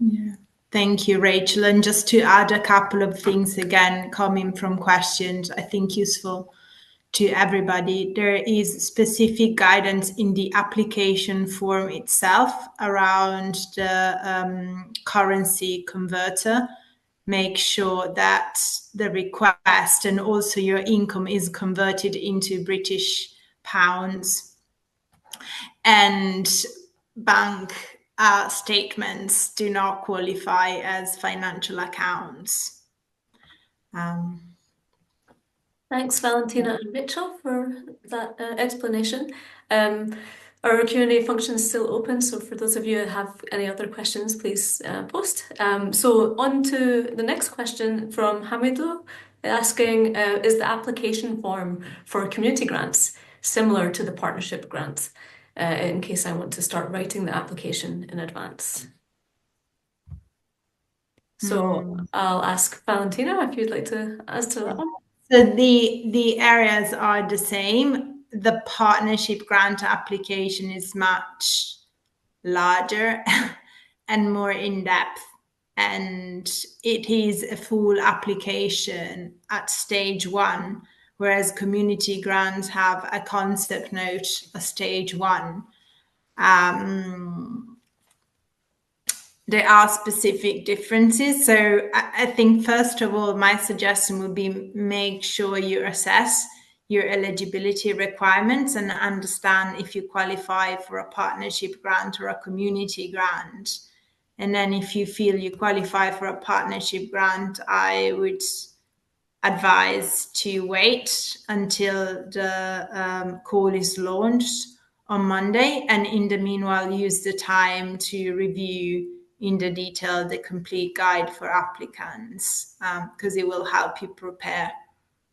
Yeah. Thank you, Rachel. And just to add a couple of things again, coming from questions, I think useful to everybody. There is specific guidance in the application form itself around the currency converter. Make sure that the request and also your income is converted into British pounds. And bank statements do not qualify as financial accounts. Thanks, Valentina and Rachel, for that explanation. Our Q&A function is still open, so for those of you who have any other questions, please post. So on to the next question from Hamidou, asking, is the application form for community grants similar to the partnership grants, in case I want to start writing the application in advance? So I'll ask Valentina if you'd like to answer that one. So the areas are the same. The partnership grant application is much larger and more in depth, and it is a full application at stage 1, whereas community grants have a concept note at stage 1. There are specific differences. So I think, first of all, my suggestion would be make sure you assess your eligibility requirements and understand if you qualify for a partnership grant or a community grant. And then if you feel you qualify for a partnership grant, I would advise to wait until the call is launched on Monday. And in the meanwhile, use the time to review in the detail the complete guide for applicants, because it will help you prepare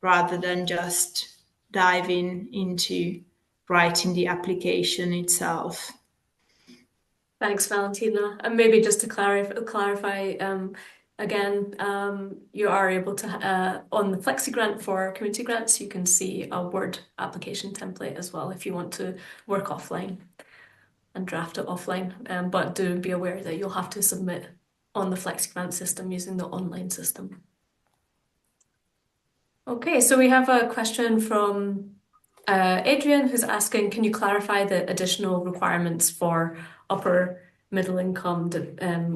rather than just diving into writing the application itself. Thanks, Valentina. And maybe just to clarify again, you are able to, on the Flexi Grant for community grants, you can see a Word application template as well if you want to work offline and draft it offline. But do be aware that you'll have to submit on the Flexi Grant system using the online system. Okay, so we have a question from Adrian, who's asking, can you clarify the additional requirements for upper middle income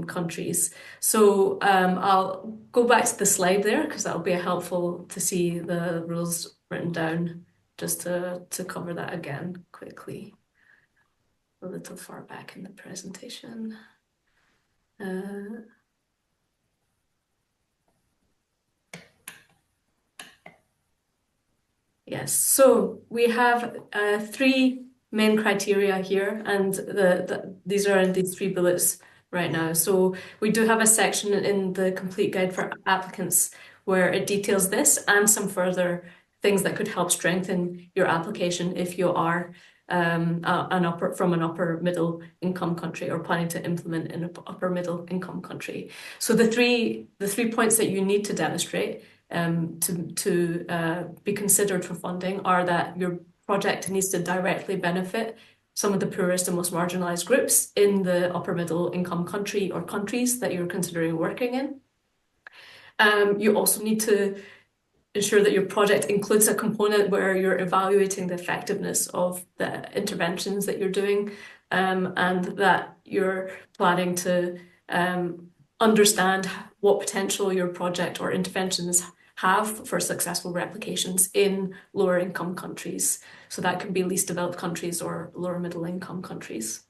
countries? So I'll go back to the slide there because that'll be helpful to see the rules written down, just to cover that again quickly. A little far back in the presentation. Yes, so we have 3 main criteria here, and these are in these 3 bullets right now. So we do have a section in the complete guide for applicants where it details this and some further things that could help strengthen your application if you are from an upper middle income country or planning to implement in an upper middle income country. So the three points that you need to demonstrate to be considered for funding are that your project needs to directly benefit some of the poorest and most marginalized groups in the upper middle income country or countries that you're considering working in. You also need to ensure that your project includes a component where you're evaluating the effectiveness of the interventions that you're doing, and that you're planning to understand what potential your project or interventions have for successful replications in lower income countries. So that can be least developed countries or lower middle income countries.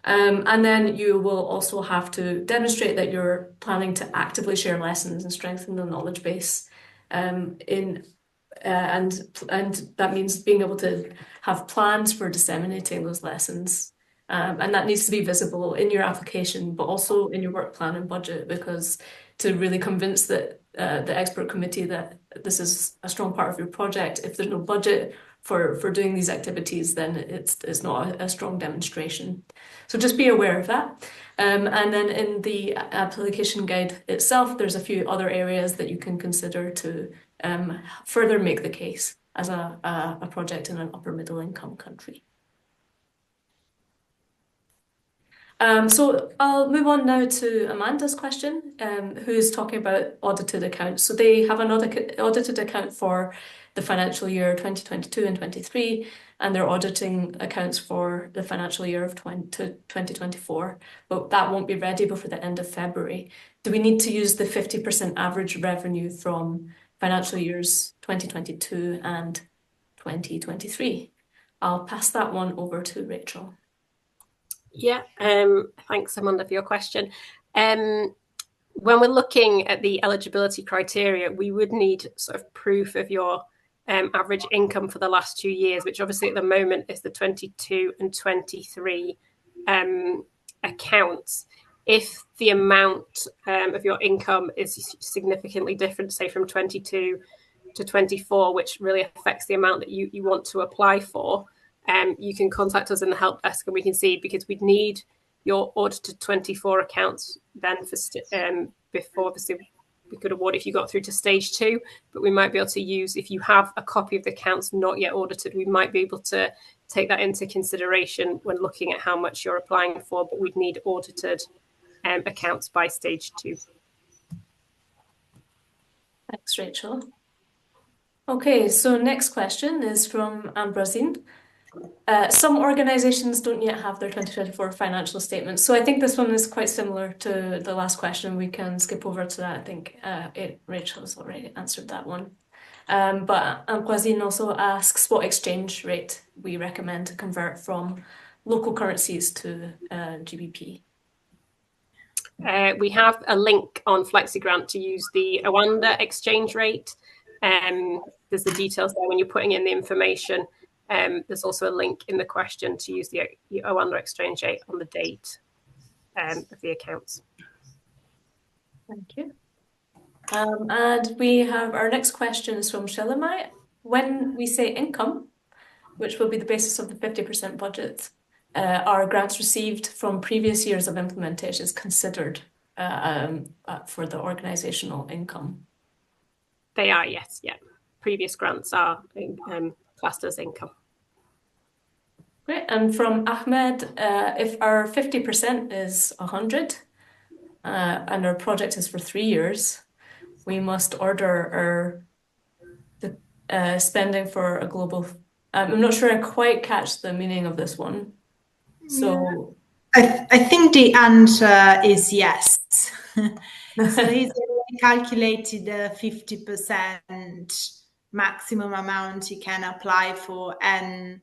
And then you will also have to demonstrate that you're planning to actively share lessons and strengthen the knowledge base. And that means being able to have plans for disseminating those lessons. And that needs to be visible in your application, but also in your work plan and budget, because to really convince the expert committee that this is a strong part of your project, if there's no budget for doing these activities, then it's not a strong demonstration. So just be aware of that. And then in the application guide itself, there's a few other areas that you can consider to further make the case as a project in an upper middle income country. So I'll move on now to Amanda's question, who's talking about audited accounts. So they have an audited account for the financial year 2022 and 23, and they're auditing accounts for the financial year of 2024, but that won't be ready before the end of February. Do we need to use the 50% average revenue from financial years 2022 and 2023? I'll pass that one over to Rachel. Yeah, thanks, Amanda, for your question. When we're looking at the eligibility criteria, we would need sort of proof of your average income for the last 2 years, which obviously at the moment is the 22 and 23 accounts. If the amount of your income is significantly different, say from 22 to 24, which really affects the amount that you want to apply for, you can contact us in the help desk and we can see, because we'd need your audited 24 accounts then for before obviously we could award if you got through to stage 2, but we might be able to use, if you have a copy of the accounts not yet audited, we might be able to take that into consideration when looking at how much you're applying for, but we'd need audited accounts by stage 2. Thanks, Rachel. Okay, so next question is from Ambrosin. Some organizations don't yet have their 2024 financial statements. So I think this one is quite similar to the last question. We can skip over to that. I think Rachel has already answered that one. But Ambrosin also asks what exchange rate we recommend to convert from local currencies to GBP. We have a link on FlexiGrant to use the Oanda exchange rate. There's the details there when you're putting in the information. There's also a link in the question to use the Oanda exchange rate on the date of the accounts. Thank you. And we have our next question is from Shelemai. When we say income, which will be the basis of the 50% budget, are grants received from previous years of implementations considered for the organizational income? They are, yes, yeah. Previous grants are classed as income. Great. And from Ahmed, if our 50% is 100 and our project is for 3 years, we must order the spending for a global. I'm not sure I quite catch the meaning of this one. So I think the answer is yes. So he's calculated the 50% maximum amount you can apply for, and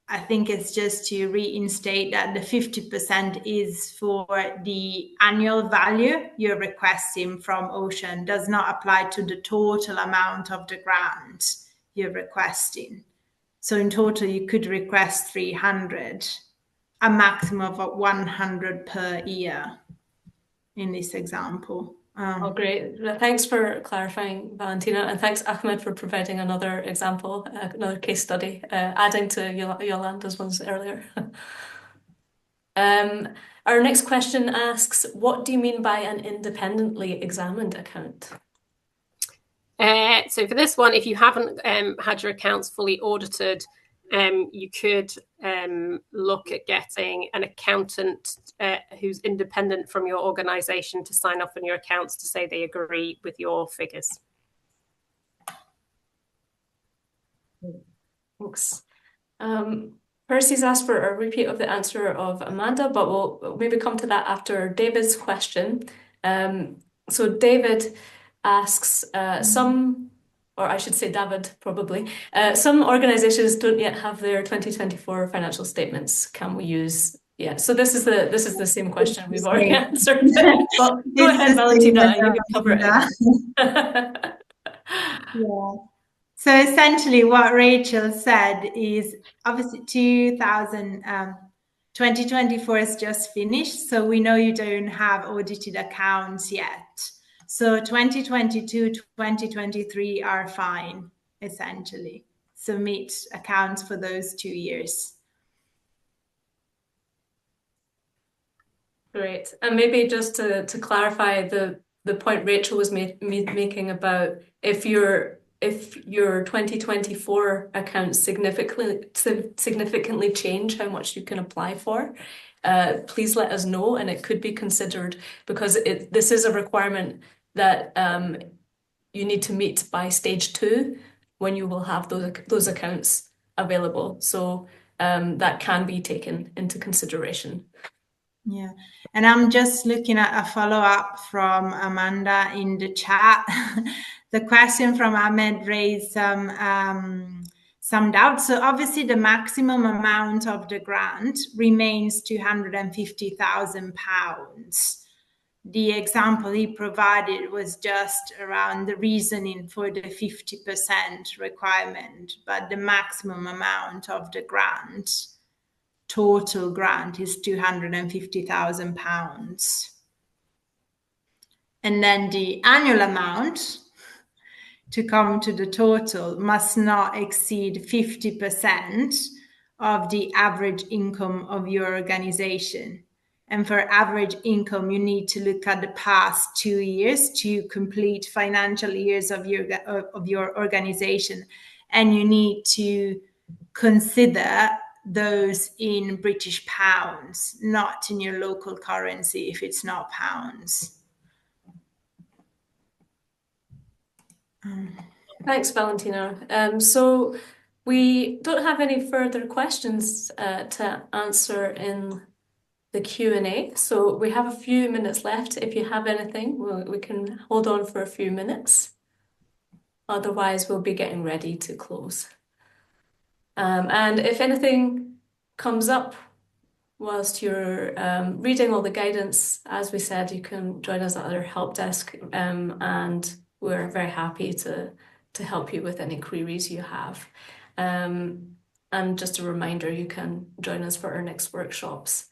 I think it's just to reinstate that the 50% is for the annual value you're requesting from Ocean, does not apply to the total amount of the grant you're requesting. So in total, you could request 300, a maximum of 100 per year in this example. Oh, great. Thanks for clarifying, Valentina. And thanks, Ahmed, for providing another example, another case study, adding to Yolanda's ones earlier. Our next question asks, what do you mean by an independently examined account? So for this one, if you haven't had your accounts fully audited, you could look at getting an accountant who's independent from your organisation to sign off on your accounts to say they agree with your figures. Thanks. Percy's asked for a repeat of the answer of Amanda, but we'll maybe come to that after David's question. So David asks or I should say David, probably. Some organizations don't yet have their 2024 financial statements. Can we use? Yeah, so this is the same question we've already answered. But go ahead, Valentina, you can cover it. Yeah. So essentially what Rachel said is obviously 2024 is just finished. So we know you don't have audited accounts yet. So 2022, 2023 are fine, essentially. Submit accounts for those 2 years. Great. And maybe just to clarify the point Rachel was making about if your 2024 accounts significantly change how much you can apply for, please let us know, and it could be considered, because this is a requirement that you need to meet by stage 2 when you will have those accounts available. So that can be taken into consideration. Yeah, and I'm just looking at a follow-up from Amanda in the chat. The question from Ahmed raised some doubts. So obviously the maximum amount of the grant remains £250,000. The example he provided was just around the reasoning for the 50% requirement, but the maximum amount of the grant, total grant, is £250,000. And then the annual amount to come to the total must not exceed 50% of the average income of your organization. And for average income, you need to look at the past 2 years to complete financial years of your organization. And you need to consider those in British pounds, not in your local currency if it's not pounds. Thanks, Valentina. So we don't have any further questions to answer in the Q&A. So we have a few minutes left. If you have anything, we can hold on for a few minutes. Otherwise, we'll be getting ready to close. And if anything comes up whilst you're reading all the guidance, as we said, you can join us at our help desk, and we're very happy to help you with any queries you have. And just a reminder, you can join us for our next workshops